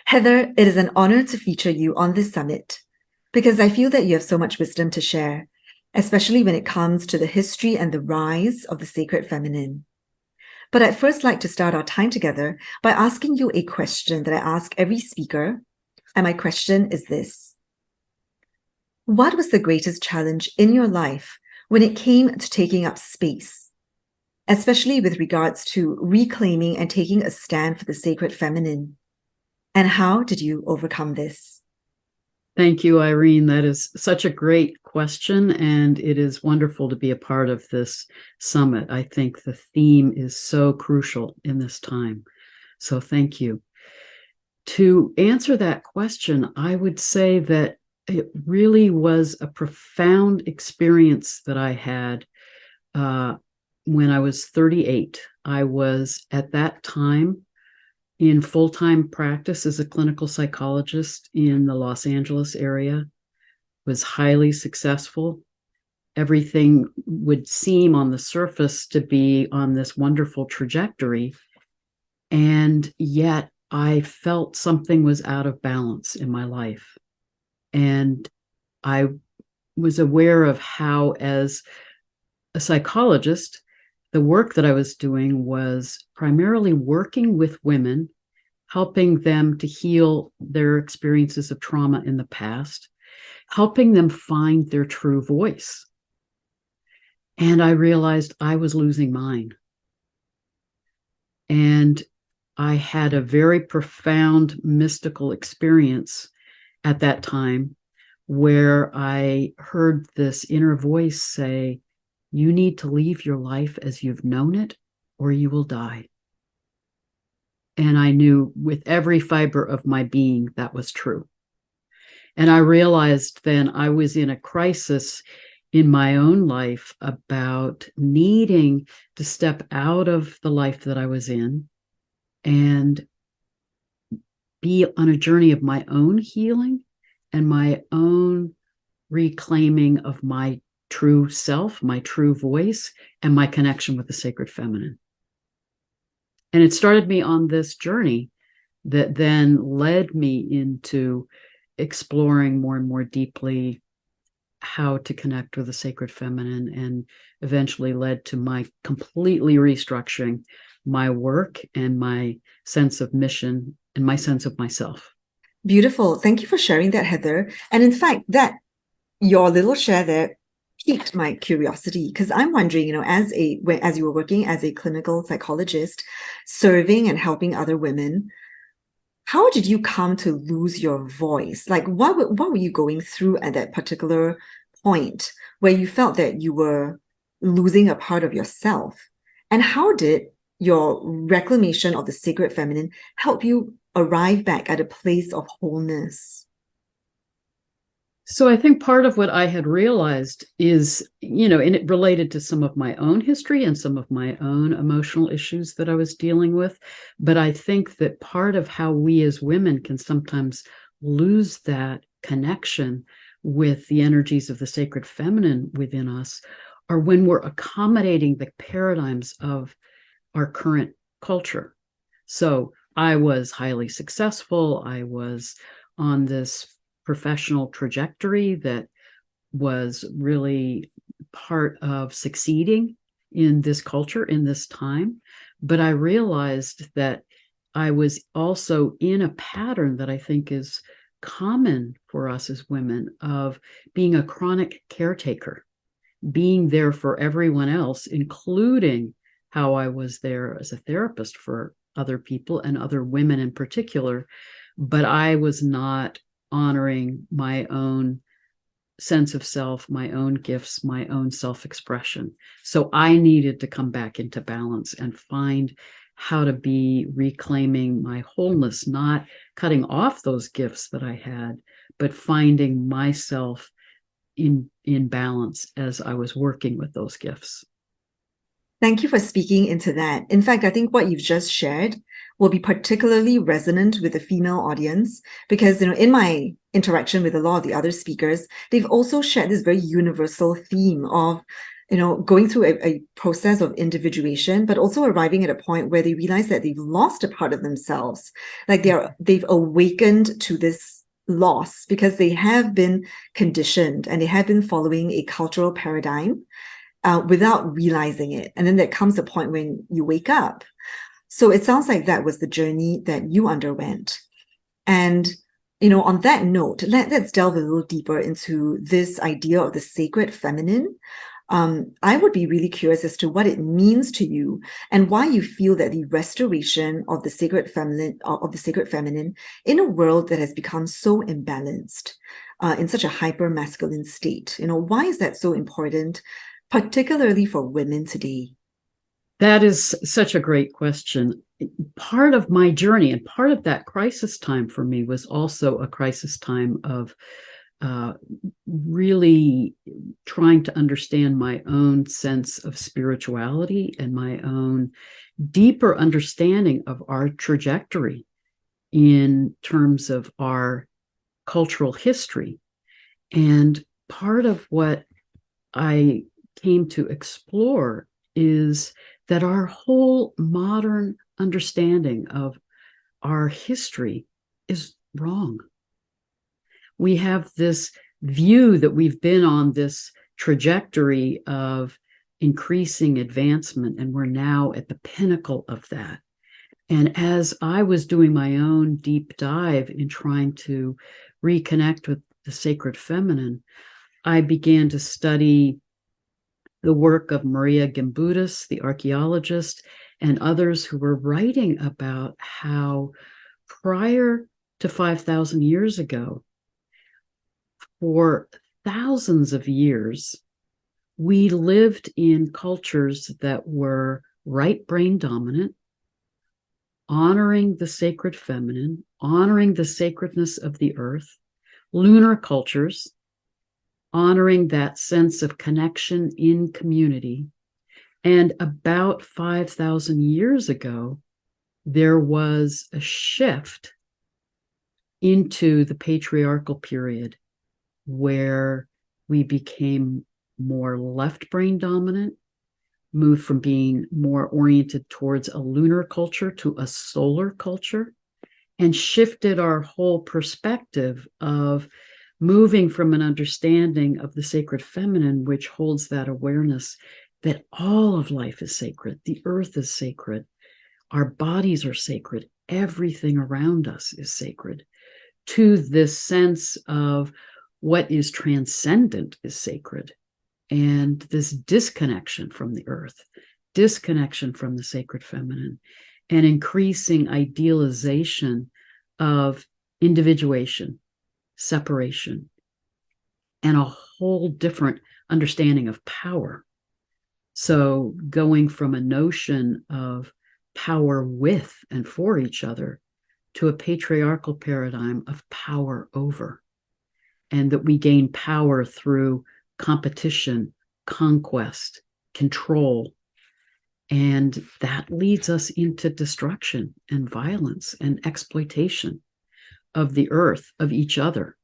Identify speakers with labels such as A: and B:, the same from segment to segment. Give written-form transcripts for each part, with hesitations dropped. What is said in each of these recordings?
A: Heather, it is an honor to feature you on this summit because I feel that you have so much wisdom to share, especially when it comes to the history and the rise of the sacred feminine. But I'd first like to start our time together by asking you a question that I ask every speaker. And my question is this: what was the greatest challenge in your life when it came to taking up space, especially with regards to reclaiming and taking a stand for the sacred feminine? And how did you overcome this?
B: Thank you, Irene. That is such a great question, and it is wonderful to be a part of this summit. I think the theme is so crucial in this time. So thank you. To answer that question, I would say that it really was a profound experience that I had when I was 38. I was at that time in full-time practice as a clinical psychologist in the Los Angeles area, was highly successful. Everything would seem on the surface to be on this wonderful trajectory. And yet I felt something was out of balance in my life. And I was aware of how, as a psychologist, the work that I was doing was primarily working with women, helping them to heal their experiences of trauma in the past, helping them find their true voice. And I realized I was losing mine. And I had a very profound mystical experience at that time where I heard this inner voice say, "You need to leave your life as you've known it, or you will die." And I knew with every fiber of my being that was true. And I realized then I was in a crisis in my own life about needing to step out of the life that I was in and be on a journey of my own healing and my own reclaiming of my true self, my true voice, and my connection with the sacred feminine. And it started me on this journey that then led me into exploring more and more deeply how to connect with the sacred feminine, and eventually led to my completely restructuring my work and my sense of mission and my sense of myself.
A: Beautiful. Thank you for sharing that, Heather. And in fact, that your little share there piqued my curiosity, because I'm wondering, as you were working as a clinical psychologist, serving and helping other women, how did you come to lose your voice? Like, what were you going through at that particular point where you felt that you were losing a part of yourself? And how did your reclamation of the sacred feminine help you arrive back at a place of wholeness?
B: So I think part of what I had realized is, and it related to some of my own history and some of my own emotional issues that I was dealing with. But I think that part of how we as women can sometimes lose that connection with the energies of the sacred feminine within us are when we're accommodating the paradigms of our current culture. So I was highly successful. I was on this professional trajectory that was really part of succeeding in this culture, in this time. But I realized that I was also in a pattern that I think is common for us as women of being a chronic caretaker, being there for everyone else, including how I was there as a therapist for other people and other women in particular. But I was not honoring my own sense of self, my own gifts, my own self-expression. So I needed to come back into balance and find how to be reclaiming my wholeness, not cutting off those gifts that I had, but finding myself in balance as I was working with those gifts.
A: Thank you for speaking into that. In fact, I think what you've just shared will be particularly resonant with the female audience because, in my interaction with a lot of the other speakers, they've also shared this very universal theme of going through a process of individuation, but also arriving at a point where they realize that they've lost a part of themselves. Like they've awakened to this loss because they have been conditioned and they have been following a cultural paradigm without realizing it. And then there comes a point when you wake up. So it sounds like that was the journey that you underwent. And on that note, let's delve a little deeper into this idea of the sacred feminine. I would be really curious as to what it means to you and why you feel that the restoration of the sacred feminine in a world that has become so imbalanced, in such a hyper masculine state. Why is that so important, particularly for women today?
B: That is such a great question. Part of my journey and part of that crisis time for me was also a crisis time of really trying to understand my own sense of spirituality and my own deeper understanding of our trajectory in terms of our cultural history. And part of what I came to explore is that our whole modern understanding of our history is wrong. We have this view that we've been on this trajectory of increasing advancement, and we're now at the pinnacle of that. And as I was doing my own deep dive in trying to reconnect with the sacred feminine, I began to study the work of Maria Gimbutas, the archaeologist, and others who were writing about how prior to 5,000 years ago, for thousands of years, we lived in cultures that were right brain dominant, honoring the sacred feminine, honoring the sacredness of the earth, lunar cultures, honoring that sense of connection in community. And about 5,000 years ago, there was a shift into the patriarchal period where we became more left brain dominant, moved from being more oriented towards a lunar culture to a solar culture, and shifted our whole perspective of moving from an understanding of the sacred feminine, which holds that awareness that all of life is sacred, the earth is sacred, our bodies are sacred, everything around us is sacred, to this sense of what is transcendent is sacred, and this disconnection from the earth, disconnection from the sacred feminine, and increasing idealization of individuation, separation, and a whole different understanding of power. So going from a notion of power with and for each other to a patriarchal paradigm of power over, and that we gain power through competition, conquest, control. And that leads us into destruction and violence and exploitation of the earth, of each other.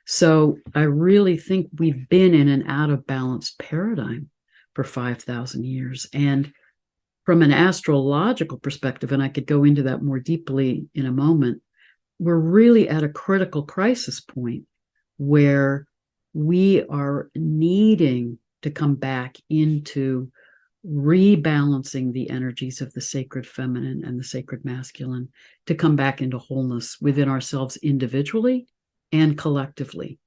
B: So I really think we've been in an out of balance paradigm for 5,000 years. And from an astrological perspective, and I could go into that more deeply in a moment, we're really at a critical crisis point where we are needing to come back into rebalancing the energies of the sacred feminine and the sacred masculine, to come back into wholeness within ourselves individually and collectively.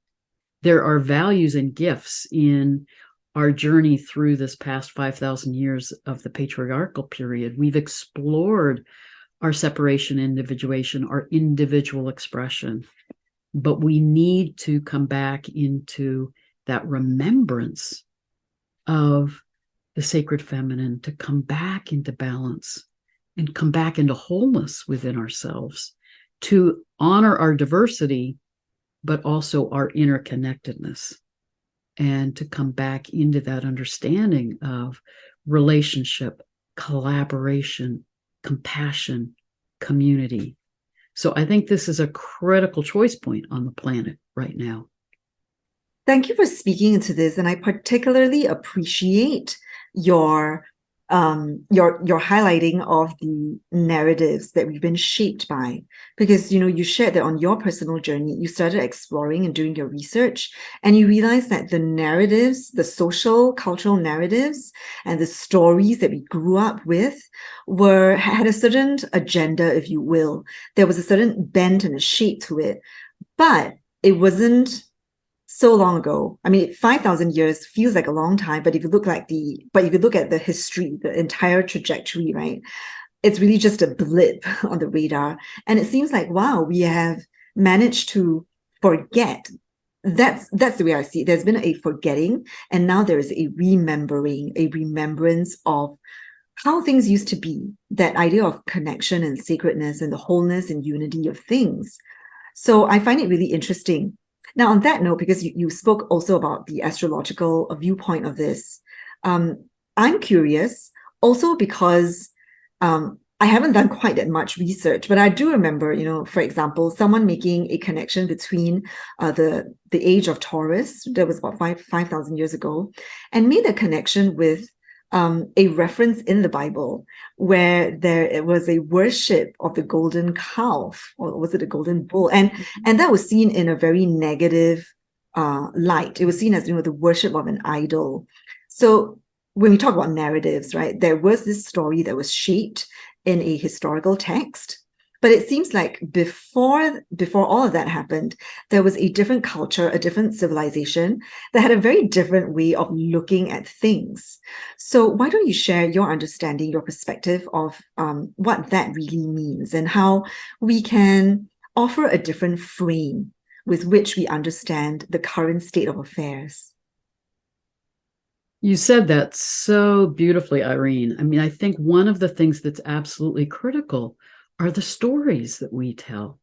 B: There are values and gifts in our journey through this past 5,000 years of the patriarchal period. We've explored our separation, individuation, our individual expression, but we need to come back into that remembrance of the sacred feminine, to come back into balance and come back into wholeness within ourselves, to honor our diversity, but also our interconnectedness, and to come back into that understanding of relationship, collaboration, compassion, community. So I think this is a critical choice point on the planet right now.
A: Thank you for speaking into this, and I particularly appreciate your your highlighting of the narratives that we've been shaped by, because you shared that on your personal journey you started exploring and doing your research, and you realized that the narratives, the social cultural narratives and the stories that we grew up with had a certain agenda, if you will. There was a certain bent and a shape to it, but it wasn't so long ago. I mean, 5,000 years feels like a long time, but if you look at the history, the entire trajectory, right? It's really just a blip on the radar. And it seems like, wow, we have managed to forget. That's the way I see it. There's been a forgetting, and now there is a remembering, a remembrance of how things used to be, that idea of connection and sacredness and the wholeness and unity of things. So I find it really interesting. Now, on that note, because you spoke also about the astrological viewpoint of this, I'm curious also because I haven't done quite that much research, but I do remember, for example, someone making a connection between the age of Taurus, that was about 5,000 years ago, and made a connection with a reference in the Bible where there was a worship of the golden calf, or was it a golden bull? And that was seen in a very negative light. It was seen as the worship of an idol. So when we talk about narratives, right, there was this story that was shaped in a historical text. But it seems like before all of that happened, there was a different culture, a different civilization that had a very different way of looking at things. So why don't you share your understanding, your perspective of what that really means, and how we can offer a different frame with which we understand the current state of affairs?
B: You said that so beautifully, Irene. I mean, I think one of the things that's absolutely critical are the stories that we tell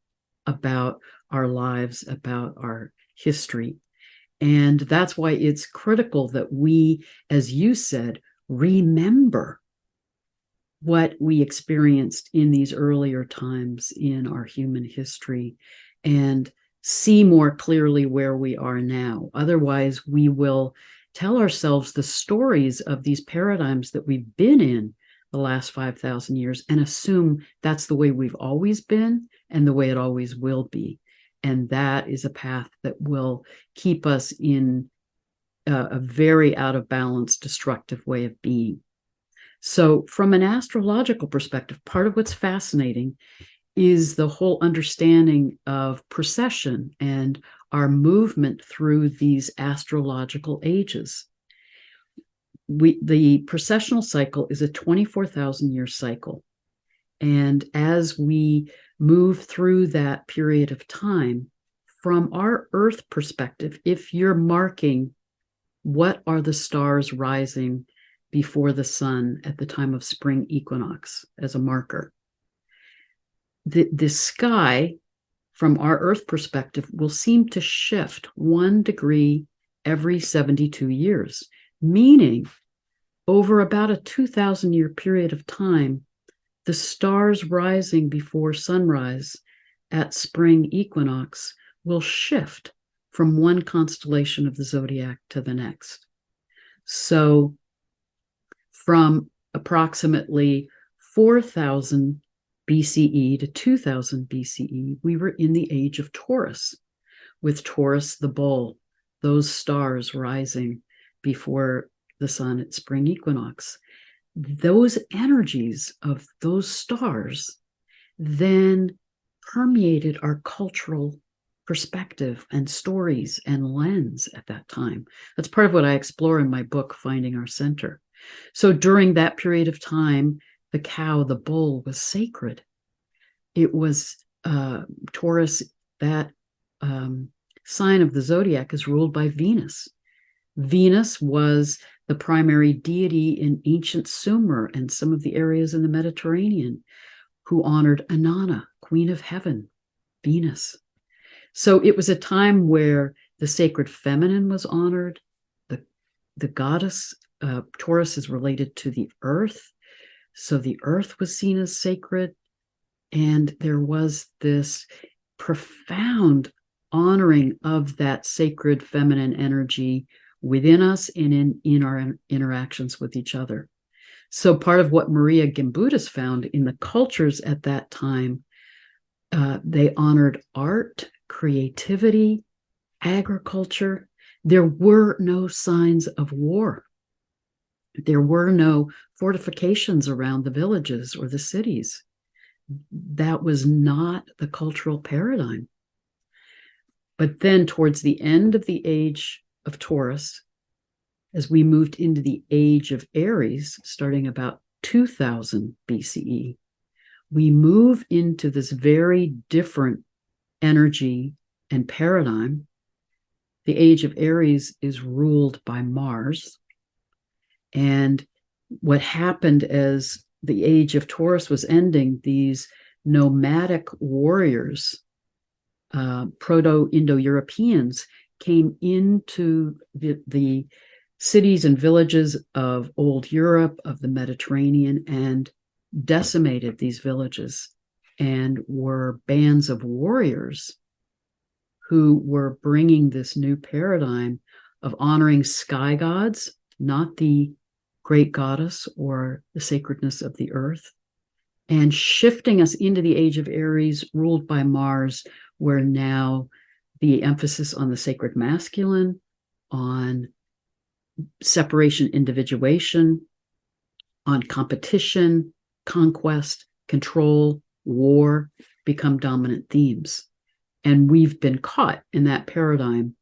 B: about our lives, about our history. And that's why it's critical that we, as you said, remember what we experienced in these earlier times in our human history and see more clearly where we are now. Otherwise, we will tell ourselves the stories of these paradigms that we've been in the last 5,000 years and assume that's the way we've always been and the way it always will be. And that is a path that will keep us in a very out of balance, destructive way of being. So from an astrological perspective, part of what's fascinating is the whole understanding of precession and our movement through these astrological ages. The precessional cycle is a 24,000 year cycle. And as we move through that period of time, from our Earth perspective, if you're marking what are the stars rising before the sun at the time of spring equinox as a marker, the sky from our Earth perspective will seem to shift 1 degree every 72 years, meaning over about a 2,000 year period of time, the stars rising before sunrise at spring equinox will shift from one constellation of the zodiac to the next. So from approximately 4,000 BCE to 2000 BCE, we were in the age of Taurus, with Taurus the bull, those stars rising before the sun at spring equinox. Those energies of those stars then permeated our cultural perspective and stories and lens at that time. That's part of what I explore in my book, Finding Our Center. So during that period of time, the cow, the bull, was sacred. It was Taurus, that sign of the zodiac, is ruled by Venus. Venus was the primary deity in ancient Sumer and some of the areas in the Mediterranean, who honored Inanna, Queen of Heaven, Venus. So it was a time where the sacred feminine was honored. The goddess, Taurus, is related to the earth. So the earth was seen as sacred. And there was this profound honoring of that sacred feminine energy within us and in our interactions with each other. So part of what Maria Gimbutas found in the cultures at that time, they honored art, creativity, agriculture. There were no signs of war. There were no fortifications around the villages or the cities. That was not the cultural paradigm. But then towards the end of the age of Taurus, as we moved into the age of Aries, starting about 2000 BCE, we move into this very different energy and paradigm. The age of Aries is ruled by Mars. And what happened as the age of Taurus was ending, these nomadic warriors, Proto-Indo-Europeans, came into the cities and villages of old Europe, of the Mediterranean, and decimated these villages, and were bands of warriors who were bringing this new paradigm of honoring sky gods, not the great goddess or the sacredness of the earth, and shifting us into the age of Aries, ruled by Mars, where now the emphasis on the sacred masculine, on separation, individuation, on competition, conquest, control, war become dominant themes. And we've been caught in that paradigm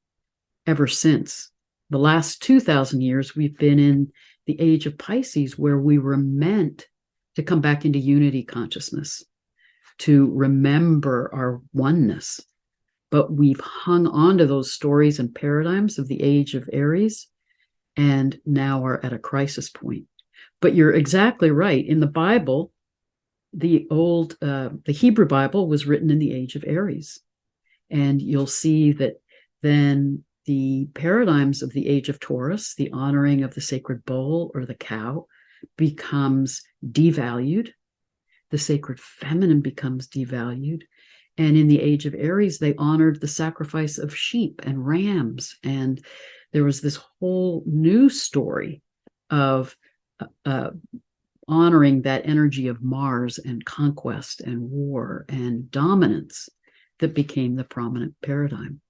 B: ever since. The last 2,000 years, we've been in the age of Pisces, where we were meant to come back into unity consciousness, to remember our oneness. But we've hung on to those stories and paradigms of the age of Aries, and now are at a crisis point. But you're exactly right. In the Bible, the Hebrew Bible was written in the age of Aries. And you'll see that then the paradigms of the age of Taurus, the honoring of the sacred bull or the cow, becomes devalued. The sacred feminine becomes devalued. And in the age of Aries, they honored the sacrifice of sheep and rams. And there was this whole new story of honoring that energy of Mars and conquest and war and dominance that became the prominent paradigm.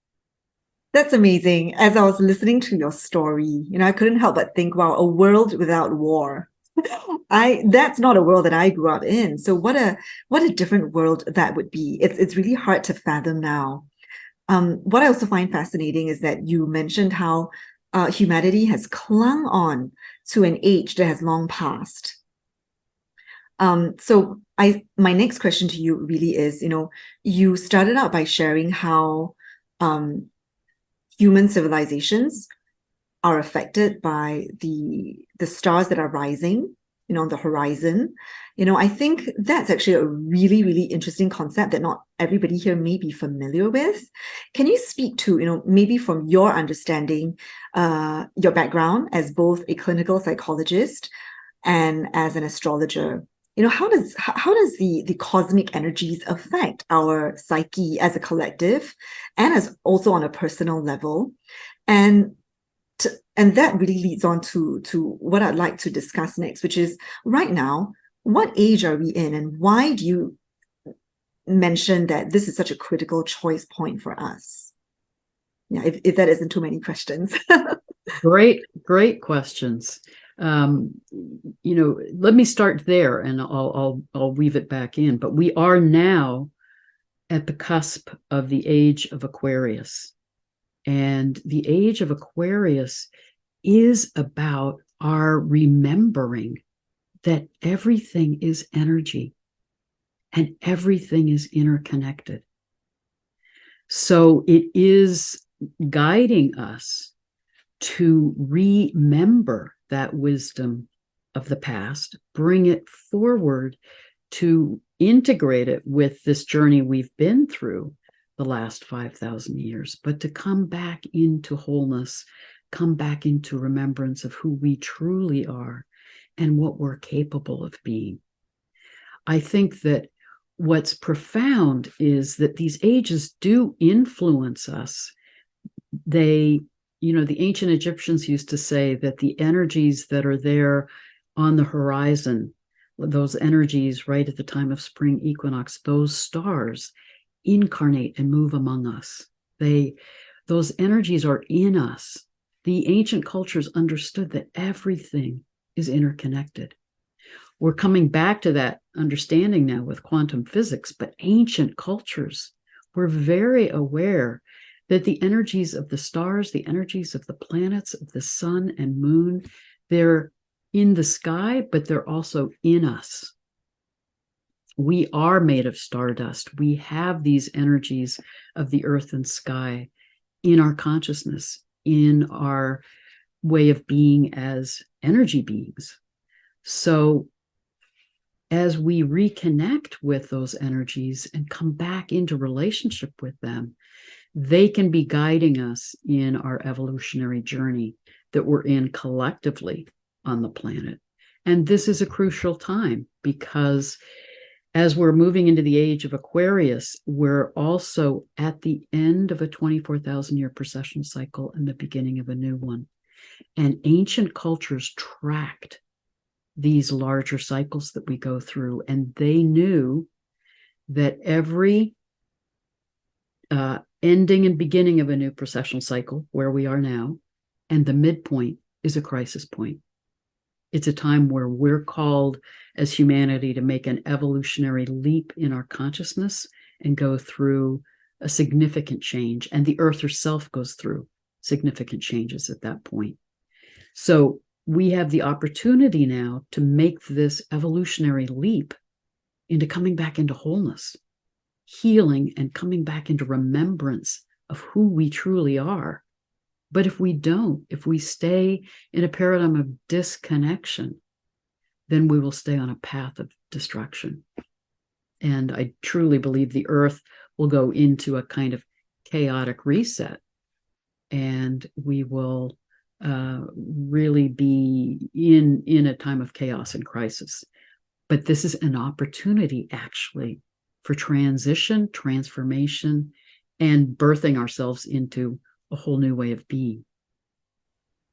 A: That's amazing. As I was listening to your story, I couldn't help but think, wow, a world without war. That's not a world that I grew up in. So what a different world that would be. It's really hard to fathom now. What I also find fascinating is that you mentioned how humanity has clung on to an age that has long passed. So my next question to you really is, you started out by sharing how human civilizations are affected by the stars that are rising, on the horizon. I think that's actually a really, really interesting concept that not everybody here may be familiar with. Can you speak to, maybe from your understanding, your background as both a clinical psychologist and as an astrologer? How does the cosmic energies affect our psyche as a collective, and as also on a personal level? And that really leads on to what I'd like to discuss next, which is right now, what age are we in, and why do you mention that this is such a critical choice point for us? Yeah, if that isn't too many questions.
B: Great questions. Let me start there, and I'll weave it back in. But we are now at the cusp of the age of Aquarius. And the age of Aquarius is about our remembering that everything is energy and everything is interconnected. So it is guiding us to remember that wisdom of the past, bring it forward, to integrate it with this journey we've been through the last 5,000 years, but to come back into wholeness, come back into remembrance of who we truly are and what we're capable of being. I think that what's profound is that these ages do influence us. They, the ancient Egyptians used to say that the energies that are there on the horizon, those energies right at the time of spring equinox, those stars incarnate and move among us. Those energies are in us. The ancient cultures understood that everything is interconnected. We're coming back to that understanding now with quantum physics, but ancient cultures were very aware that the energies of the stars, the energies of the planets, of the sun and moon, they're in the sky, but they're also in us. We are made of stardust. We have these energies of the earth and sky in our consciousness, in our way of being as energy beings. So as we reconnect with those energies and come back into relationship with them, they can be guiding us in our evolutionary journey that we're in collectively on the planet. And this is a crucial time because as we're moving into the age of Aquarius, we're also at the end of a 24,000-year precessional cycle and the beginning of a new one. And ancient cultures tracked these larger cycles that we go through, and they knew that every ending and beginning of a new precessional cycle, where we are now, and the midpoint is a crisis point. It's a time where we're called as humanity to make an evolutionary leap in our consciousness and go through a significant change. And the earth herself goes through significant changes at that point. So we have the opportunity now to make this evolutionary leap into coming back into wholeness, healing, and coming back into remembrance of who we truly are. But if we don't, if we stay in a paradigm of disconnection, then we will stay on a path of destruction. And I truly believe the earth will go into a kind of chaotic reset, and we will really be in a time of chaos and crisis. But this is an opportunity actually for transition, transformation, and birthing ourselves into a whole new way of being.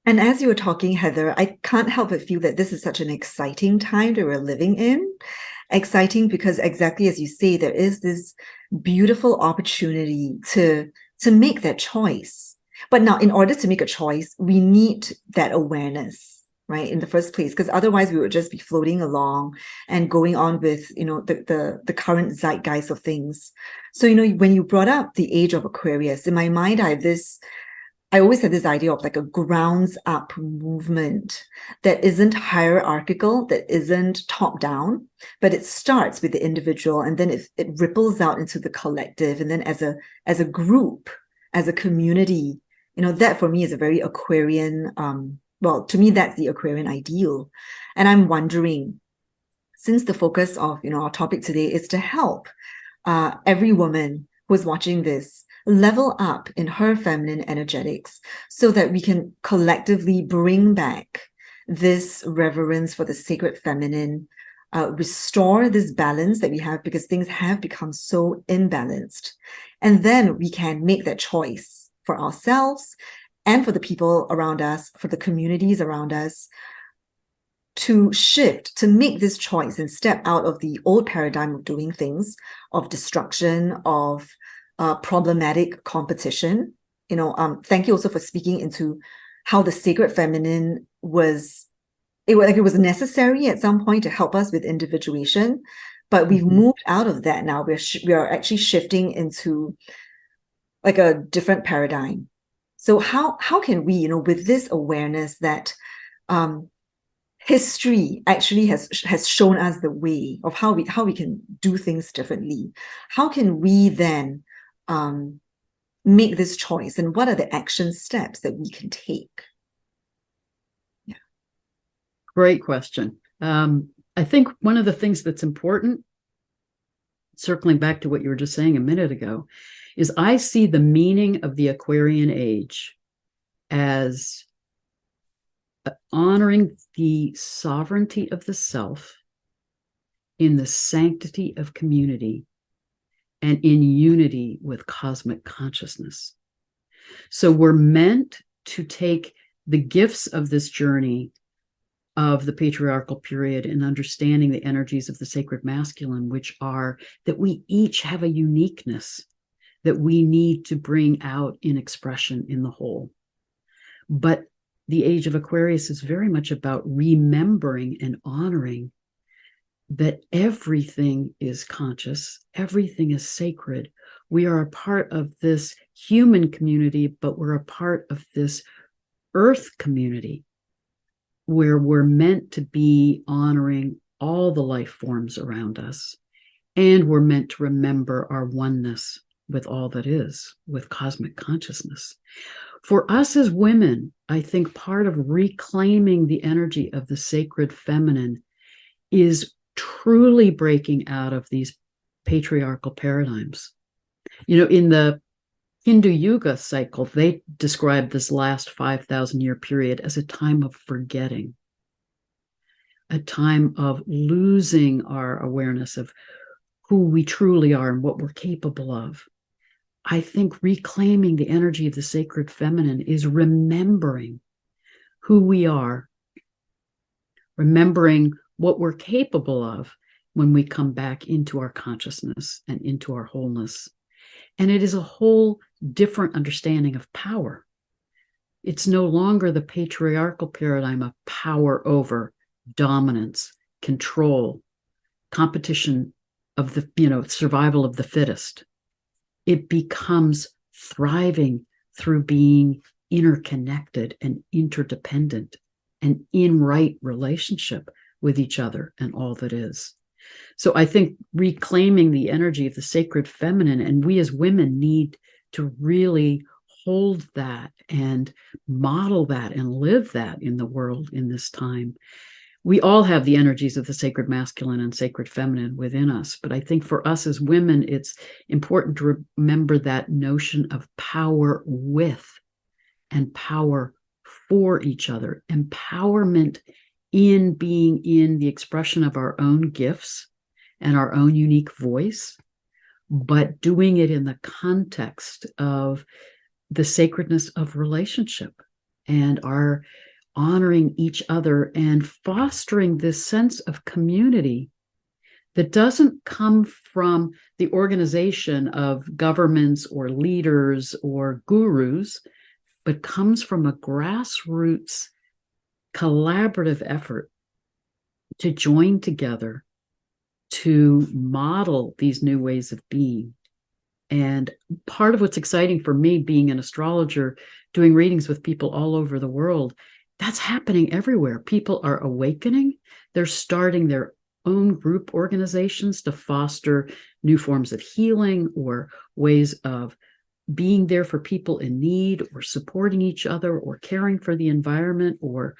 A: And as you were talking, Heather, I can't help but feel that this is such an exciting time that we're living in. Exciting because exactly as you say, there is this beautiful opportunity to make that choice. But now, in order to make a choice, we need that awareness, right, in the first place, because otherwise we would just be floating along and going on with, the current zeitgeist of things. So, when you brought up the age of Aquarius, in my mind, I always had this idea of like a grounds up movement that isn't hierarchical, that isn't top down, but it starts with the individual and then it ripples out into the collective. And then as a group, as a community, that for me is a very Aquarian, well, to me, that's the Aquarian ideal. And I'm wondering, since the focus of, our topic today is to help every woman who's watching this level up in her feminine energetics so that we can collectively bring back this reverence for the sacred feminine, restore this balance that we have because things have become so imbalanced. And then we can make that choice for ourselves and for the people around us, for the communities around us, to shift, to make this choice and step out of the old paradigm of doing things, of destruction, of problematic competition. Thank you also for speaking into how the sacred feminine was necessary at some point to help us with individuation, but we've moved out of that now. We are actually shifting into like a different paradigm. So how can we, with this awareness that history actually has shown us the way of how we can do things differently, how can we then make this choice, and what are the action steps that we can take? Yeah.
B: Great question. I think one of the things that's important, circling back to what you were just saying a minute ago, is I see the meaning of the Aquarian age as honoring the sovereignty of the self in the sanctity of community and in unity with cosmic consciousness. So we're meant to take the gifts of this journey of the patriarchal period and understanding the energies of the sacred masculine, which are that we each have a uniqueness that we need to bring out in expression in the whole. But the age of Aquarius is very much about remembering and honoring that everything is conscious, everything is sacred. We are a part of this human community, but we're a part of this earth community where we're meant to be honoring all the life forms around us. And we're meant to remember our oneness with all that is, with cosmic consciousness. For us as women, I think part of reclaiming the energy of the sacred feminine is truly breaking out of these patriarchal paradigms. In the Hindu Yuga cycle, they describe this last 5,000 year period as a time of forgetting, a time of losing our awareness of who we truly are and what we're capable of. I think reclaiming the energy of the sacred feminine is remembering who we are, remembering what we're capable of when we come back into our consciousness and into our wholeness. And it is a whole different understanding of power. It's no longer the patriarchal paradigm of power over, dominance, control, competition of the, survival of the fittest. It becomes thriving through being interconnected and interdependent and in right relationship with each other and all that is. So I think reclaiming the energy of the sacred feminine, and we as women need to really hold that and model that and live that in the world in this time. We all have the energies of the sacred masculine and sacred feminine within us. But I think for us as women, it's important to remember that notion of power with and power for each other, empowerment in being in the expression of our own gifts and our own unique voice, but doing it in the context of the sacredness of relationship and our honoring each other and fostering this sense of community that doesn't come from the organization of governments or leaders or gurus, but comes from a grassroots collaborative effort to join together to model these new ways of being. And part of what's exciting for me, being an astrologer, doing readings with people all over the world, that's happening everywhere. People are awakening. They're starting their own group organizations to foster new forms of healing or ways of being there for people in need or supporting each other or caring for the environment or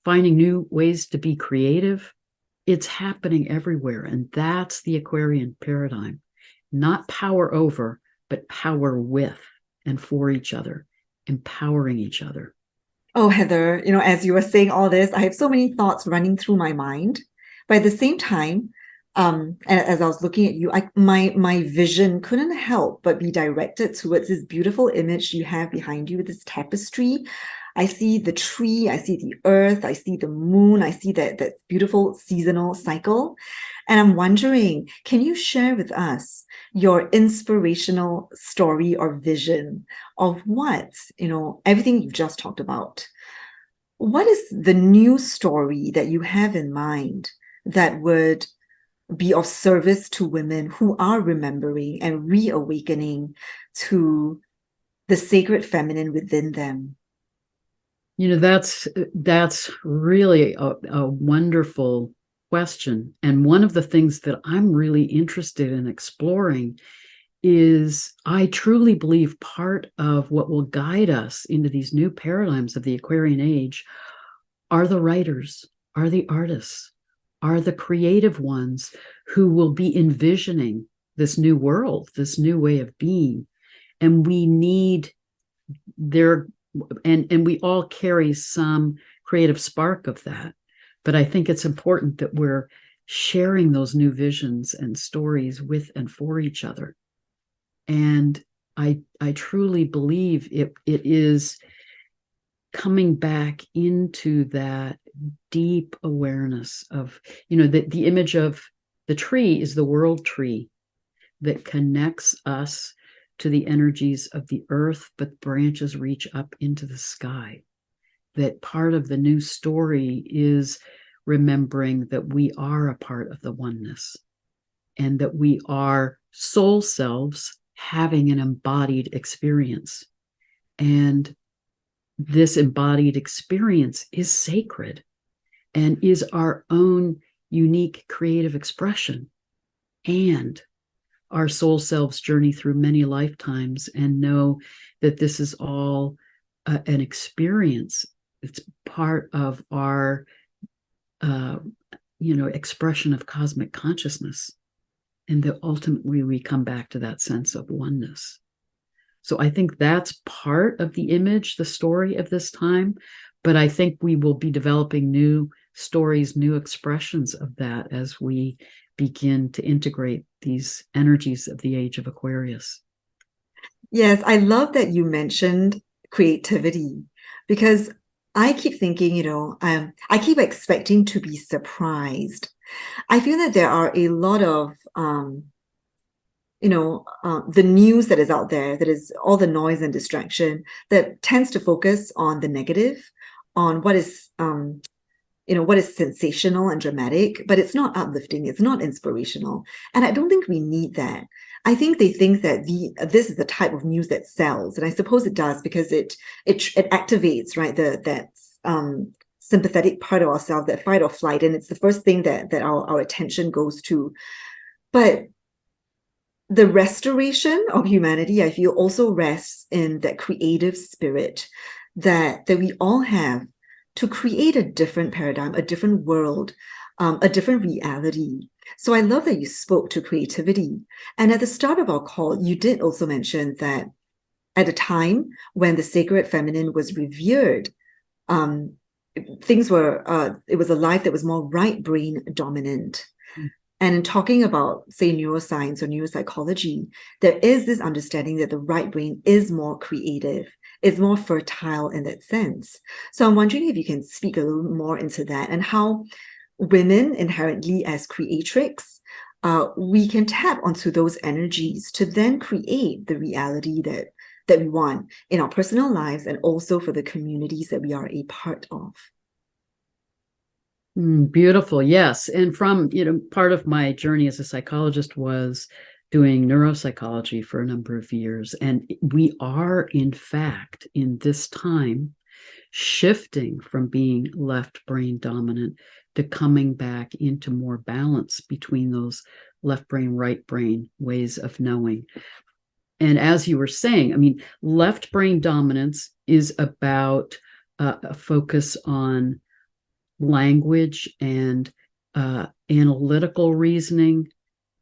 B: finding new ways to be creative. It's happening everywhere. And that's the Aquarian paradigm. Not power over, but power with and for each other, empowering each other.
A: Oh, Heather, as you were saying all this, I have so many thoughts running through my mind. But at the same time, as I was looking at you, my vision couldn't help but be directed towards this beautiful image you have behind you with this tapestry. I see the tree, I see the earth, I see the moon, I see that beautiful seasonal cycle. And I'm wondering, can you share with us your inspirational story or vision of what, everything you've just talked about? What is the new story that you have in mind that would be of service to women who are remembering and reawakening to the sacred feminine within them?
B: That's really a wonderful question. And one of the things that I'm really interested in exploring is I truly believe part of what will guide us into these new paradigms of the Aquarian age are the writers, are the artists, are the creative ones who will be envisioning this new world, this new way of being. And we need their and we all carry some creative spark of that. But I think it's important that we're sharing those new visions and stories with and for each other. And I truly believe it is coming back into that deep awareness of, the image of the tree is the world tree that connects us to the energies of the earth, but branches reach up into the sky. That part of the new story is remembering that we are a part of the oneness and that we are soul selves having an embodied experience. And this embodied experience is sacred and is our own unique creative expression. And our soul selves journey through many lifetimes and know that this is all an experience. It's part of our, expression of cosmic consciousness. And that ultimately we come back to that sense of oneness. So I think that's part of the image, the story of this time. But I think we will be developing new stories, new expressions of that as we begin to integrate these energies of the age of Aquarius.
A: Yes, I love that you mentioned creativity, because I keep thinking, I keep expecting to be surprised. I feel that there are a lot of, the news that is out there, that is all the noise and distraction that tends to focus on the negative, on what is, what is sensational and dramatic, but it's not uplifting, it's not inspirational. And I don't think we need that. I think they think that this is the type of news that sells, and I suppose it does, because it activates, right, that sympathetic part of ourselves, that fight or flight, and it's the first thing that our attention goes to. But the restoration of humanity, I feel, also rests in that creative spirit that we all have to create a different paradigm, a different world, a different reality. So I love that you spoke to creativity. And at the start of our call, you did also mention that at a time when the sacred feminine was revered, things were, it was a life that was more right brain dominant. And in talking about, say, neuroscience or neuropsychology, there is this understanding that the right brain is more creative, is more fertile in that sense. So I'm wondering if you can speak a little more into that, and how women inherently as creatrix, we can tap onto those energies to then create the reality that we want in our personal lives, and also for the communities that we are a part of.
B: Beautiful. Yes. And from, part of my journey as a psychologist was doing neuropsychology for a number of years. And we are, in fact, in this time, shifting from being left brain dominant to coming back into more balance between those left brain, right brain ways of knowing. And as you were saying, left brain dominance is about a focus on language and analytical reasoning,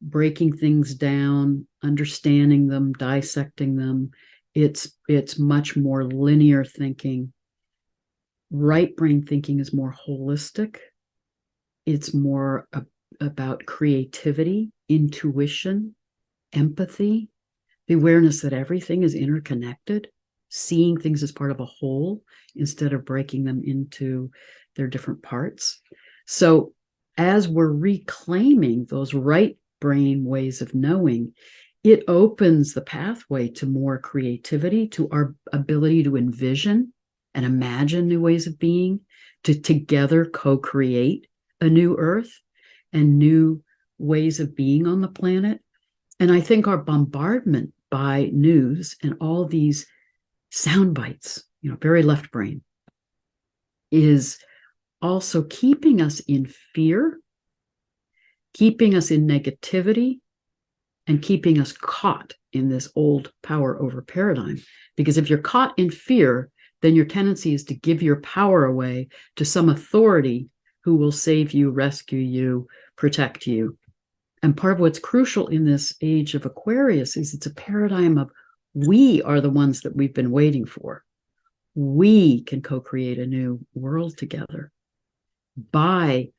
B: breaking things down, understanding them, dissecting them. It's much more linear thinking. Right brain thinking is more holistic. It's more about creativity, intuition, empathy, the awareness that everything is interconnected, seeing things as part of a whole instead of breaking them into their different parts. So as we're reclaiming those right brain ways of knowing, it opens the pathway to more creativity, to our ability to envision and imagine new ways of being, to together co-create a new earth and new ways of being on the planet. And I think our bombardment by news and all these sound bites, very left brain, is also keeping us in fear, keeping us in negativity, and keeping us caught in this old power over paradigm. Because if you're caught in fear, then your tendency is to give your power away to some authority who will save you, rescue you, protect you. And part of what's crucial in this age of Aquarius is it's a paradigm of we are the ones that we've been waiting for. We can co-create a new world together by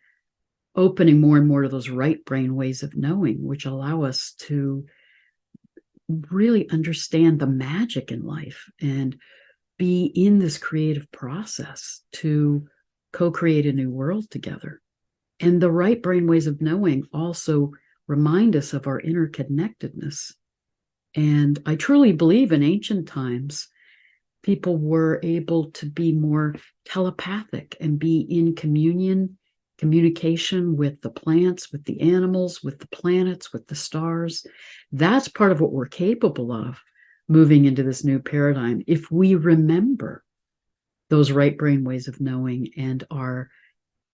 B: opening more and more to those right brain ways of knowing, which allow us to really understand the magic in life and be in this creative process to co-create a new world together. And the right brain ways of knowing also remind us of our interconnectedness. And I truly believe in ancient times, people were able to be more telepathic and be in communication with the plants, with the animals, with the planets, with the stars. That's part of what we're capable of moving into this new paradigm, if we remember those right brain ways of knowing and our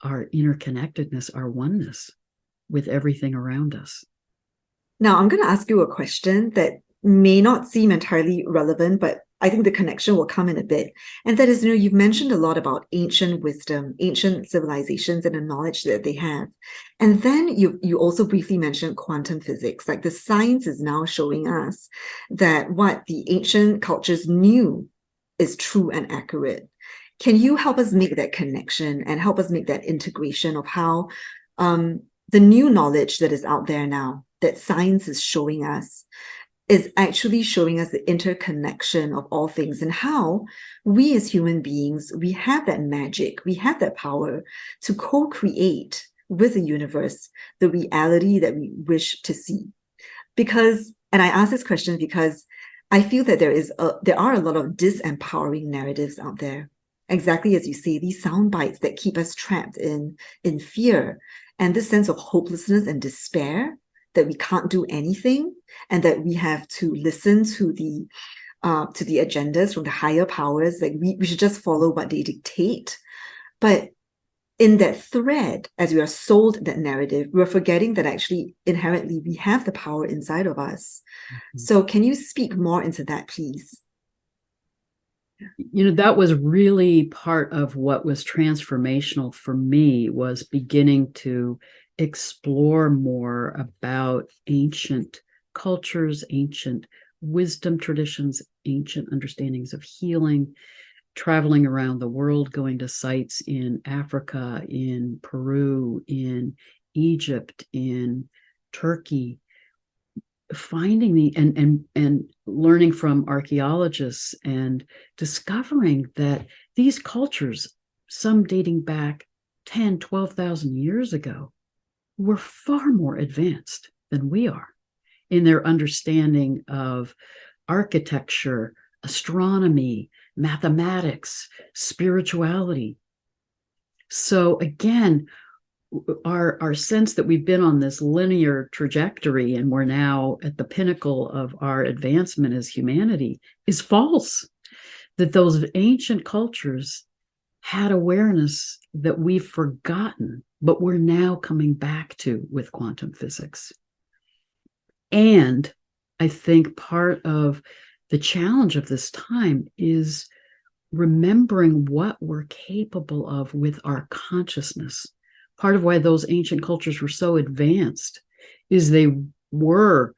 B: interconnectedness, our oneness with everything around us.
A: Now, I'm going to ask you a question that may not seem entirely relevant, but I think the connection will come in a bit. And that is, you've mentioned a lot about ancient wisdom, ancient civilizations, and the knowledge that they have. And then you also briefly mentioned quantum physics. Like, the science is now showing us that what the ancient cultures knew is true and accurate. Can you help us make that connection and help us make that integration of how the new knowledge that is out there now, that science is showing us, is actually showing us the interconnection of all things, and how we as human beings, we have that magic, we have that power to co-create with the universe the reality that we wish to see. Because, and I ask this question because I feel that there are a lot of disempowering narratives out there. Exactly as you say, these sound bites that keep us trapped in fear and this sense of hopelessness and despair, that we can't do anything and that we have to listen to the agendas from the higher powers. Like, we should just follow what they dictate. But in that thread, as we are sold that narrative, we're forgetting that actually inherently we have the power inside of us. Mm-hmm. So can you speak more into that, please?
B: That was really part of what was transformational for me, was beginning to explore more about ancient cultures, ancient wisdom traditions, ancient understandings of healing, traveling around the world, going to sites in Africa, in Peru, in Egypt, in Turkey, finding and learning from archaeologists and discovering that these cultures, some dating back 10, 12,000 years ago, were far more advanced than we are in their understanding of architecture, astronomy, mathematics, spirituality. So again, our sense that we've been on this linear trajectory and we're now at the pinnacle of our advancement as humanity is false. That those ancient cultures had awareness that we've forgotten, but we're now coming back to with quantum physics. And I think part of the challenge of this time is remembering what we're capable of with our consciousness. Part of why those ancient cultures were so advanced is they were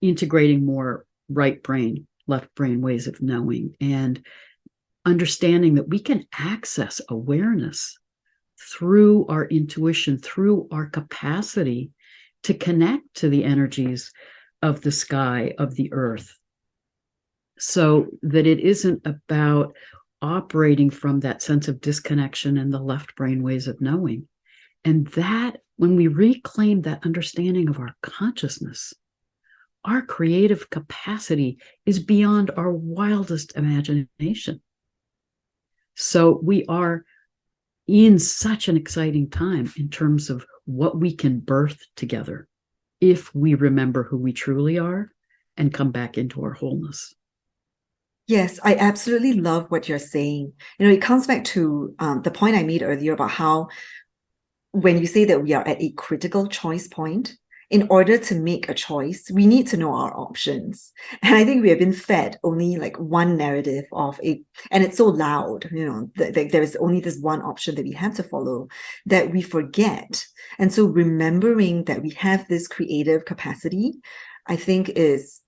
B: integrating more right brain, left brain ways of knowing, and understanding that we can access awareness through our intuition, through our capacity to connect to the energies of the sky, of the earth. So that it isn't about operating from that sense of disconnection and the left brain ways of knowing. And that, when we reclaim that understanding of our consciousness, our creative capacity is beyond our wildest imagination. So we are in such an exciting time in terms of what we can birth together if we remember who we truly are and come back into our wholeness.
A: Yes, I absolutely love what you're saying. It comes back to the point I made earlier about how when you say that we are at a critical choice point, in order to make a choice, we need to know our options. And I think we have been fed only like one narrative and it's so loud, that there is only this one option that we have to follow, that we forget. And so remembering that we have this creative capacity, I think is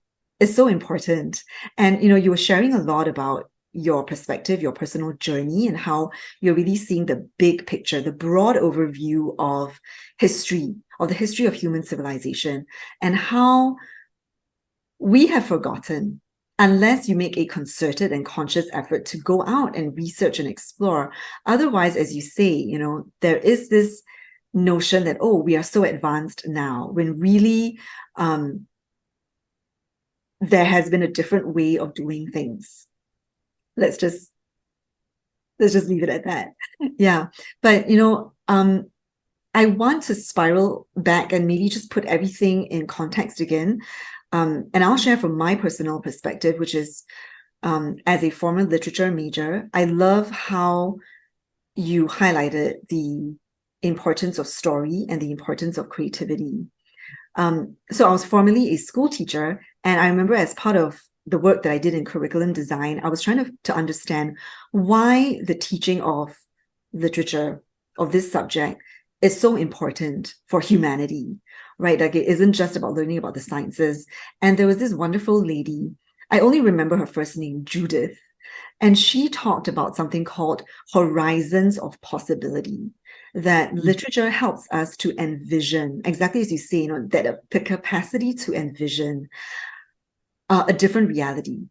A: so important. And, you were sharing a lot about your perspective, your personal journey, and how you're really seeing the big picture, the broad overview of history, of the history of human civilization, and how we have forgotten, unless you make a concerted and conscious effort to go out and research and explore. Otherwise, as you say, there is this notion that, oh, we are so advanced now, when really there has been a different way of doing things. Let's just leave it at that. Yeah. But, I want to spiral back and maybe just put everything in context again. And I'll share from my personal perspective, which is as a former literature major, I love how you highlighted the importance of story and the importance of creativity. So I was formerly a school teacher, and I remember as part of the work that I did in curriculum design, I was trying to understand why the teaching of literature, of this subject, is so important for humanity, right? Like, it isn't just about learning about the sciences. And there was this wonderful lady, I only remember her first name, Judith, and she talked about something called horizons of possibility, that literature helps us to envision, exactly as you say, that the capacity to envision a different reality.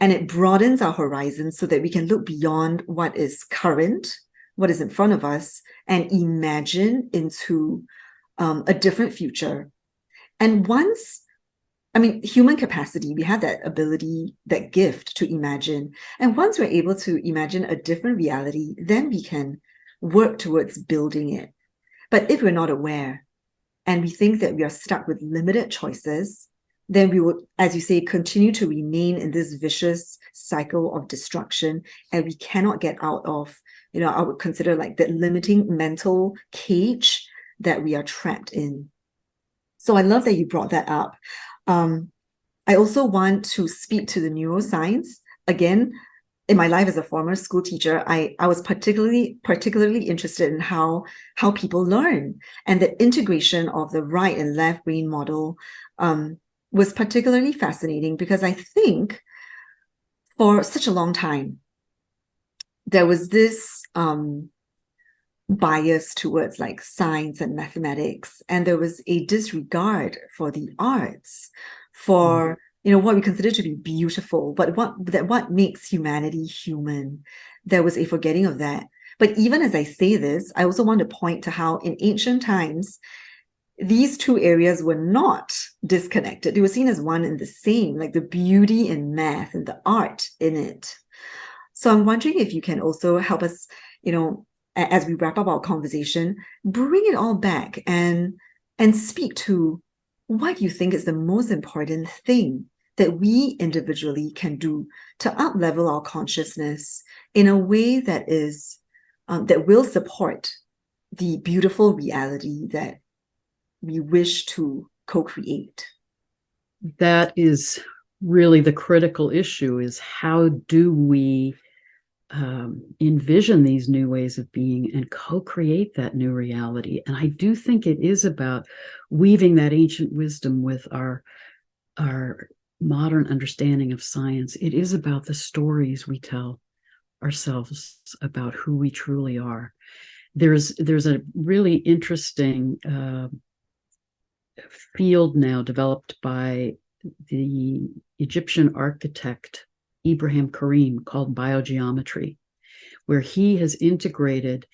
A: And it broadens our horizons so that we can look beyond what is current, what is in front of us, and imagine into a different future. And human capacity, we have that ability, that gift to imagine. And once we're able to imagine a different reality, then we can work towards building it. But if we're not aware and we think that we are stuck with limited choices, then we would, as you say, continue to remain in this vicious cycle of destruction, and we cannot get out of, I would consider like that limiting mental cage that we are trapped in. So I love that you brought that up. I also want to speak to the neuroscience. Again, in my life as a former school teacher, I was particularly interested in how people learn, and the integration of the right and left brain model was particularly fascinating, because I think for such a long time, there was this bias towards like science and mathematics, and there was a disregard for the arts, for what we consider to be beautiful, but what makes humanity human. There was a forgetting of that. But even as I say this, I also want to point to how in ancient times, these two areas were not disconnected. They were seen as one and the same, like the beauty in math and the art in it. So I'm wondering if you can also help us, as we wrap up our conversation, bring it all back and speak to what you think is the most important thing that we individually can do to up-level our consciousness in a way that is that will support the beautiful reality that we wish to co-create.
B: That is really the critical issue, is how do we envision these new ways of being and co-create that new reality. And I do think it is about weaving that ancient wisdom with our modern understanding of science. It is about the stories we tell ourselves about who we truly are. There's a really interesting field now developed by the Egyptian architect Ibrahim Karim called biogeometry, where he has integrated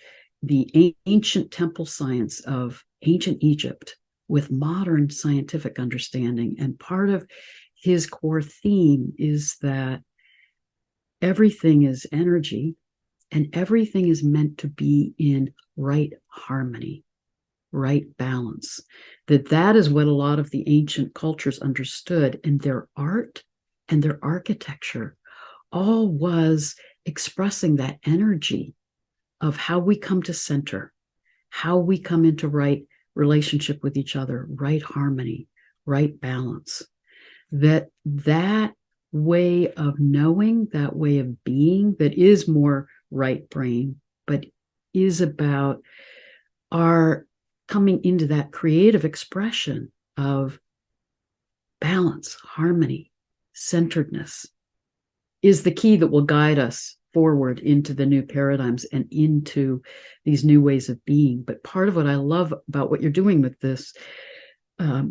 B: the ancient temple science of ancient Egypt with modern scientific understanding. And part of his core theme is that everything is energy, and everything is meant to be in right harmony, right balance. That is what a lot of the ancient cultures understood, and their art and their architecture all was expressing that energy of how we come to center, how we come into right relationship with each other, right harmony, right balance. That way of knowing, that way of being, that is more right brain, but is about our coming into that creative expression of balance, harmony, centeredness. is the key that will guide us forward into the new paradigms and into these new ways of being. But part of what I love about what you're doing with this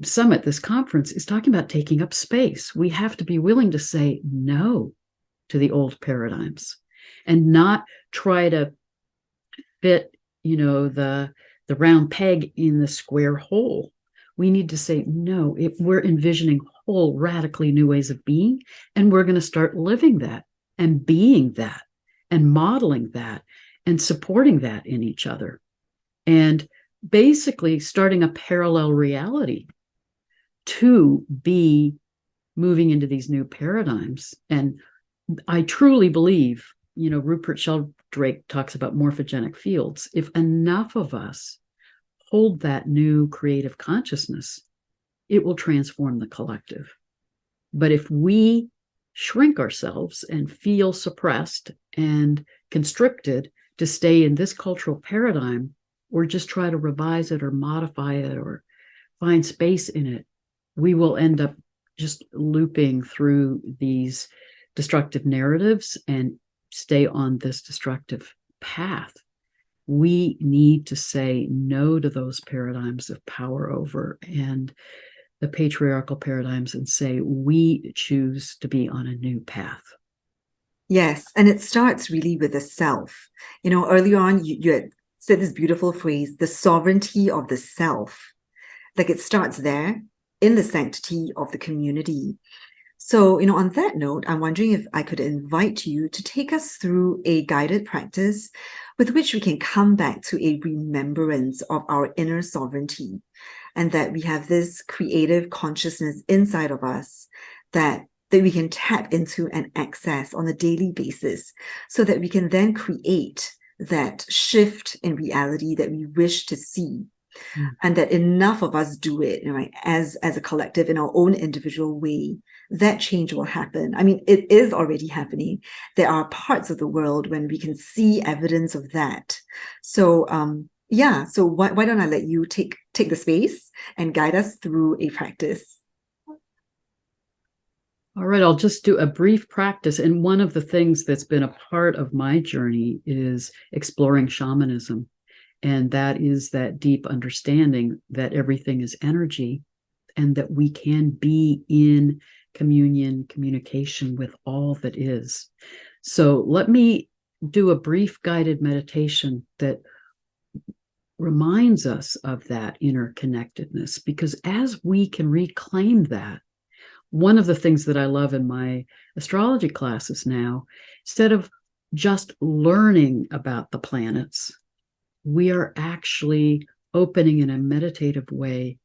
B: summit, this conference, is talking about taking up space. We have to be willing to say no to the old paradigms and not try to fit, the round peg in the square hole. We need to say no. If we're envisioning whole, radically new ways of being, and we're going to start living that and being that and modeling that and supporting that in each other, and basically starting a parallel reality to be moving into these new paradigms. And I truly believe, Rupert Sheldrake talks about morphogenic fields. If enough of us hold that new creative consciousness, it will transform the collective. But if we shrink ourselves and feel suppressed and constricted to stay in this cultural paradigm, or just try to revise it or modify it or find space in it, we will end up just looping through these destructive narratives and stay on this destructive path. We need to say no to those paradigms of power over and the patriarchal paradigms and say we choose to be on a new path.
A: Yes, and it starts really with the self. Earlier on, you had said this beautiful phrase, the sovereignty of the self. Like it starts there in the sanctity of the community. So, on that note, I'm wondering if I could invite you to take us through a guided practice with which we can come back to a remembrance of our inner sovereignty, and that we have this creative consciousness inside of us that we can tap into and access on a daily basis, so that we can then create that shift in reality that we wish to see. And that enough of us do it, right, as a collective in our own individual way, that change will happen. I mean, it is already happening. There are parts of the world when we can see evidence of that. So, so why don't I let you take the space and guide us through a practice?
B: All right, I'll just do a brief practice. And one of the things that's been a part of my journey is exploring shamanism. And that is that deep understanding that everything is energy and that we can be in communication with all that is. So let me do a brief guided meditation that reminds us of that inner connectedness, because as we can reclaim that, one of the things that I love in my astrology classes now, instead of just learning about the planets, we are actually opening in a meditative way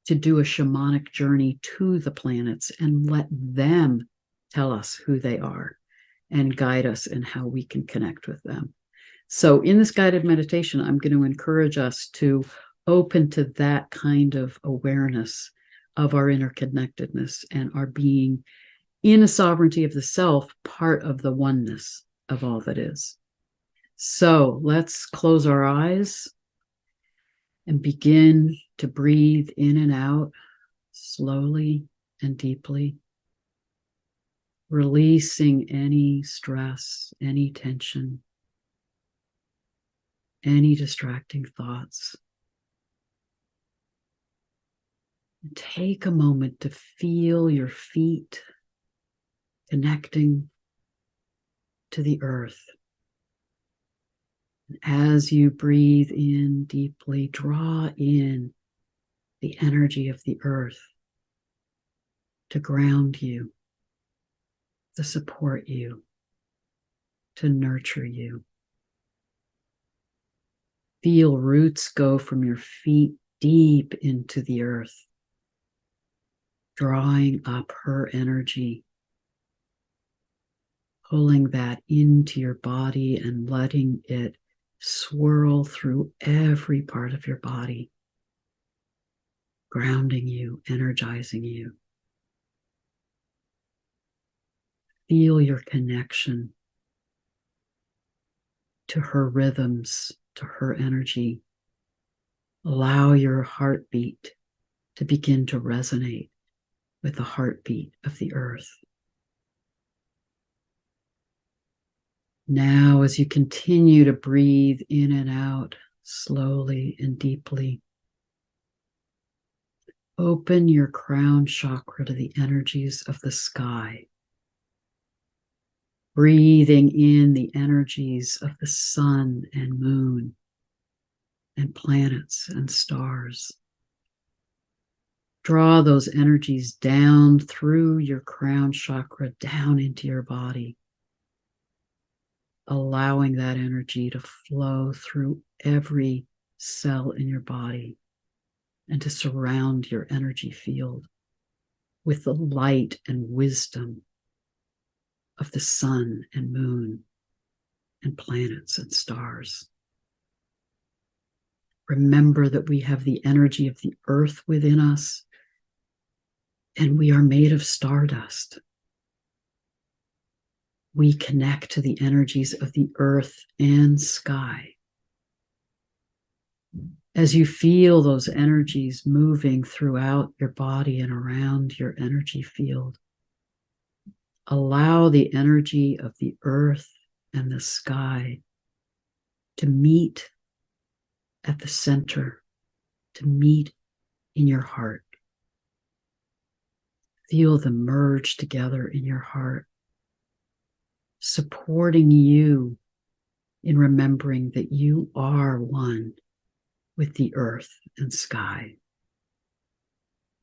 B: to do a shamanic journey to the planets and let them tell us who they are and guide us in how we can connect with them. So in this guided meditation, I'm going to encourage us to open to that kind of awareness of our interconnectedness and our being in a sovereignty of the self, part of the oneness of all that is. So let's close our eyes and begin to breathe in and out slowly and deeply, releasing any stress, any tension, any distracting thoughts. And take a moment to feel your feet connecting to the earth. As you breathe in deeply, draw in the energy of the earth to ground you, to support you, to nurture you. Feel roots go from your feet deep into the earth, drawing up her energy, pulling that into your body and letting it swirl through every part of your body, grounding you, energizing you. Feel your connection to her rhythms, to her energy. Allow your heartbeat to begin to resonate with the heartbeat of the earth. Now, as you continue to breathe in and out slowly and deeply, open your crown chakra to the energies of the sky, breathing in the energies of the sun and moon and planets and stars. Draw those energies down through your crown chakra, down into your body, allowing that energy to flow through every cell in your body and to surround your energy field with the light and wisdom of the sun and moon and planets and stars. Remember that we have the energy of the earth within us, and we are made of stardust. We connect to the energies of the earth and sky. As you feel those energies moving throughout your body and around your energy field, allow the energy of the earth and the sky to meet at the center, to meet in your heart. Feel them merge together in your heart, supporting you in remembering that you are one with the earth and sky.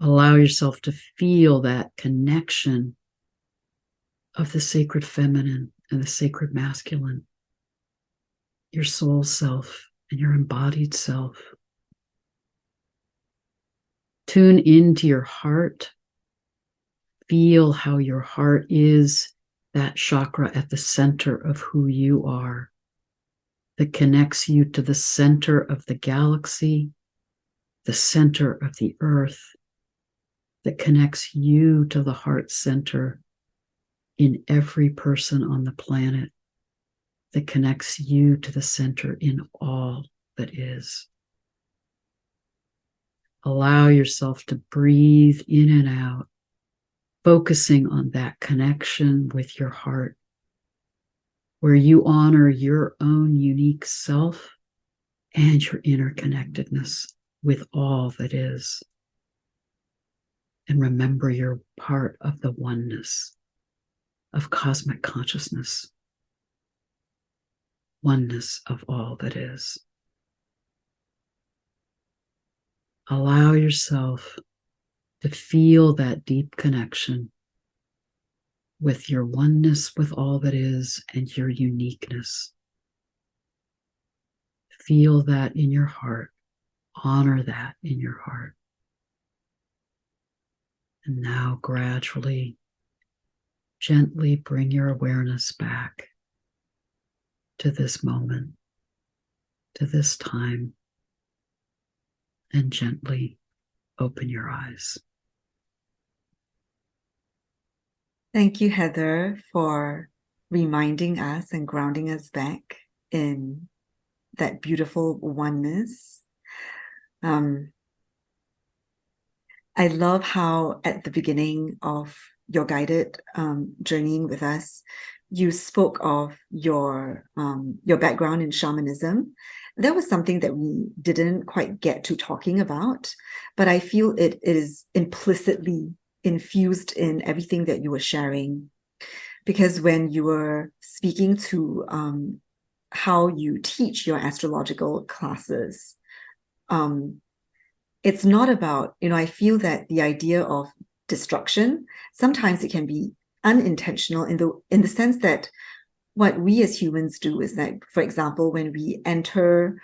B: Allow yourself to feel that connection of the sacred feminine and the sacred masculine, your soul self and your embodied self. Tune into your heart. Feel how your heart is that chakra at the center of who you are, that connects you to the center of the galaxy, the center of the earth, that connects you to the heart center in every person on the planet, that connects you to the center in all that is. Allow yourself to breathe in and out, focusing on that connection with your heart, where you honor your own unique self and your interconnectedness with all that is. And remember, you're part of the oneness of cosmic consciousness, oneness of all that is. Allow yourself to feel that deep connection with your oneness with all that is and your uniqueness. Feel that in your heart. Honor that in your heart. And now gradually, gently bring your awareness back to this moment, to this time, and gently open your eyes.
A: Thank you, Heather, for reminding us and grounding us back in that beautiful oneness. I love how at the beginning of your guided journeying with us, you spoke of your background in shamanism. That was something that we didn't quite get to talking about, but I feel it is implicitly infused in everything that you were sharing. Because when you were speaking to how you teach your astrological classes, it's not about, I feel that the idea of destruction, sometimes it can be unintentional in the sense that what we as humans do is that, for example, when we enter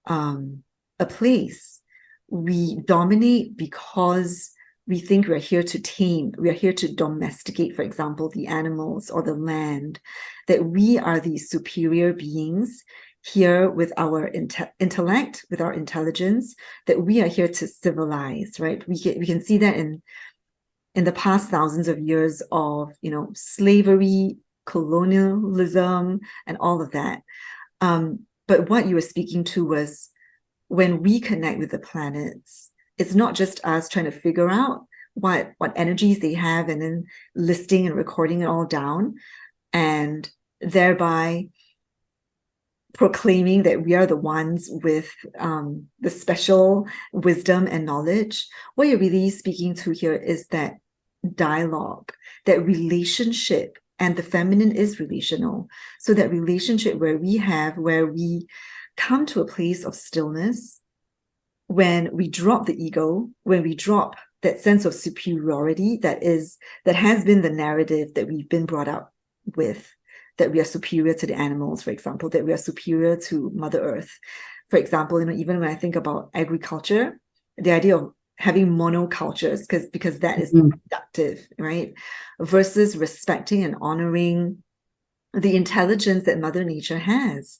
A: a place, we dominate because we think we're here to tame, we are here to domesticate, for example, the animals or the land, that we are these superior beings here with our intellect, with our intelligence, that we are here to civilize, right? We can see that in the past thousands of years of, slavery, colonialism, and all of that. But what you were speaking to was when we connect with the planets, it's not just us trying to figure out what energies they have and then listing and recording it all down, and thereby proclaiming that we are the ones with the special wisdom and knowledge. What you're really speaking to here is that dialogue, that relationship, and the feminine is relational. So that relationship where we come to a place of stillness, when we drop the ego, when we drop that sense of superiority that has been the narrative that we've been brought up with, that we are superior to the animals, for example, that we are superior to Mother Earth. For example, even when I think about agriculture, the idea of having monocultures, because that is productive, right? Versus respecting and honoring the intelligence that Mother Nature has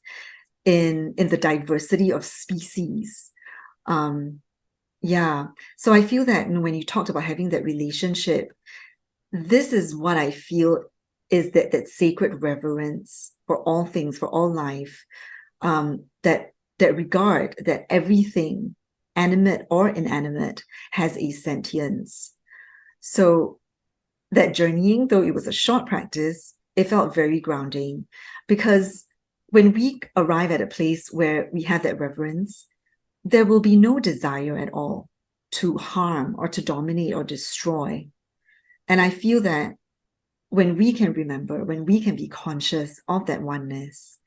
A: in the diversity of species. Yeah. So I feel that when you talked about having that relationship, this is what I feel is that sacred reverence for all things, for all life, that regard that everything, animate or inanimate, has a sentience. So that journeying, though it was a short practice, it felt very grounding, because when we arrive at a place where we have that reverence, there will be no desire at all to harm or to dominate or destroy. And I feel that when we can remember, when we can be conscious of that oneness,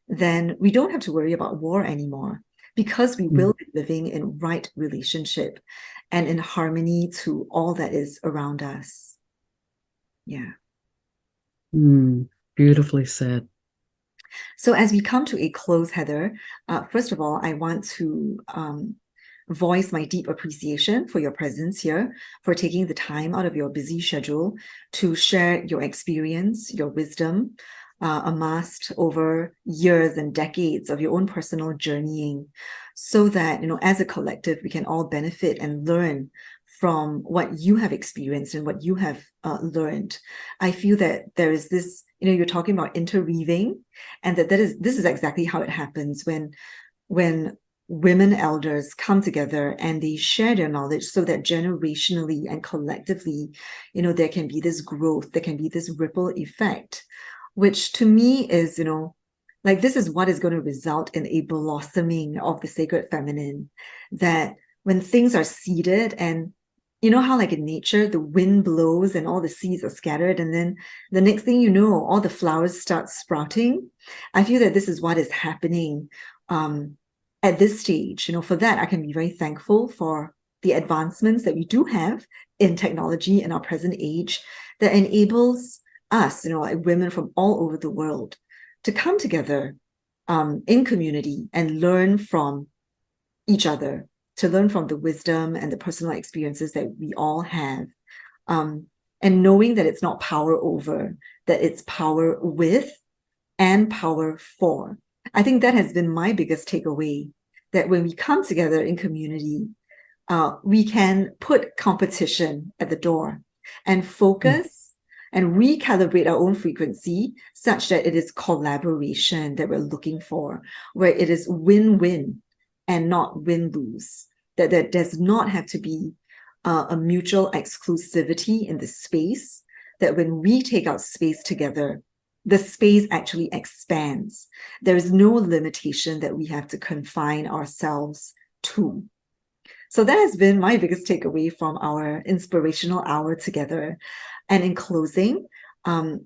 A: then we don't have to worry about war anymore, because we will be living in right relationship and in harmony to all that is around us. Yeah.
B: Beautifully said.
A: So as we come to a close, Heather, first of all, I want to voice my deep appreciation for your presence here, for taking the time out of your busy schedule to share your experience, your wisdom, amassed over years and decades of your own personal journeying, so that, as a collective, we can all benefit and learn from what you have experienced and what you have learned. I feel that there is this, you're talking about interweaving, and this is exactly how it happens when women elders come together and they share their knowledge, so that generationally and collectively, there can be this growth, there can be this ripple effect, which to me is, this is what is going to result in a blossoming of the sacred feminine, that when things are seeded, and how like in nature, the wind blows and all the seeds are scattered, and then the next thing you know, all the flowers start sprouting. I feel that this is what is happening at this stage. For that, I can be very thankful for the advancements that we do have in technology in our present age, that enables us, like women from all over the world, to come together in community and learn from each other, to learn from the wisdom and the personal experiences that we all have. And knowing that it's not power over, that it's power with and power for. I think that has been my biggest takeaway, that when we come together in community, we can put competition at the door and focus and recalibrate our own frequency, such that it is collaboration that we're looking for, where it is win-win and not win-lose, that there does not have to be a mutual exclusivity in the space, that when we take out space together, the space actually expands. There is no limitation that we have to confine ourselves to. So that has been my biggest takeaway from our inspirational hour together. And in closing, I'd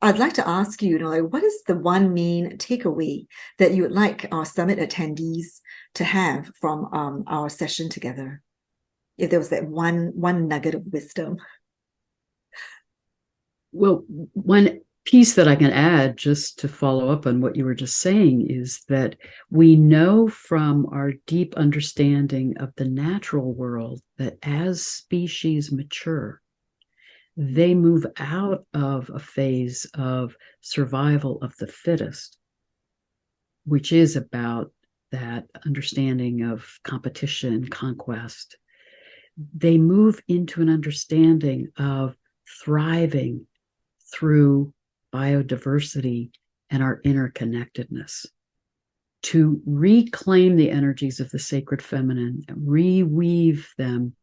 A: like to ask you, what is the one main takeaway that you would like our summit attendees to have from our session together? If there was that one nugget of wisdom.
B: Well, one piece that I can add, just to follow up on what you were just saying, is that we know from our deep understanding of the natural world that as species mature, they move out of a phase of survival of the fittest, which is about that understanding of competition, conquest. They move into an understanding of thriving through biodiversity and our interconnectedness. To reclaim the energies of the sacred feminine, reweave them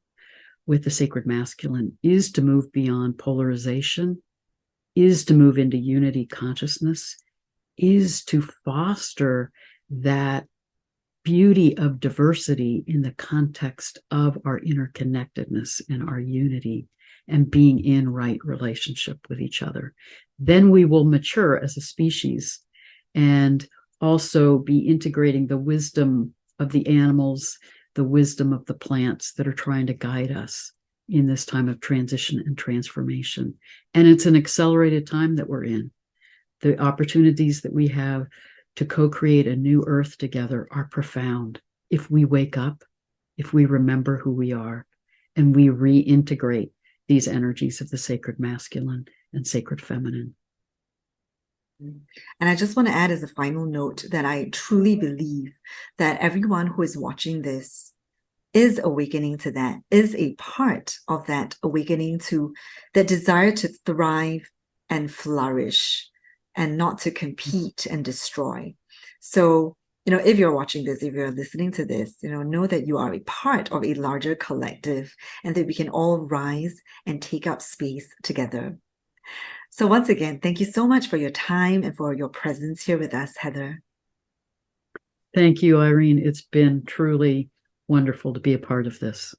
B: with the sacred masculine, is to move beyond polarization, is to move into unity consciousness, is to foster that beauty of diversity in the context of our interconnectedness and our unity and being in right relationship with each other. Then we will mature as a species and also be integrating the wisdom of the animals, the wisdom of the plants that are trying to guide us in this time of transition and transformation. And it's an accelerated time that we're in. The opportunities that we have to co-create a new earth together are profound if we wake up, if we remember who we are, and we reintegrate these energies of the sacred masculine and sacred feminine.
A: And I just want to add as a final note that I truly believe that everyone who is watching this is awakening to that, is a part of that awakening to the desire to thrive and flourish and not to compete and destroy. So, if you're watching this, if you're listening to this, know that you are a part of a larger collective and that we can all rise and take up space together. So once again, thank you so much for your time and for your presence here with us, Heather.
B: Thank you, Irene. It's been truly wonderful to be a part of this.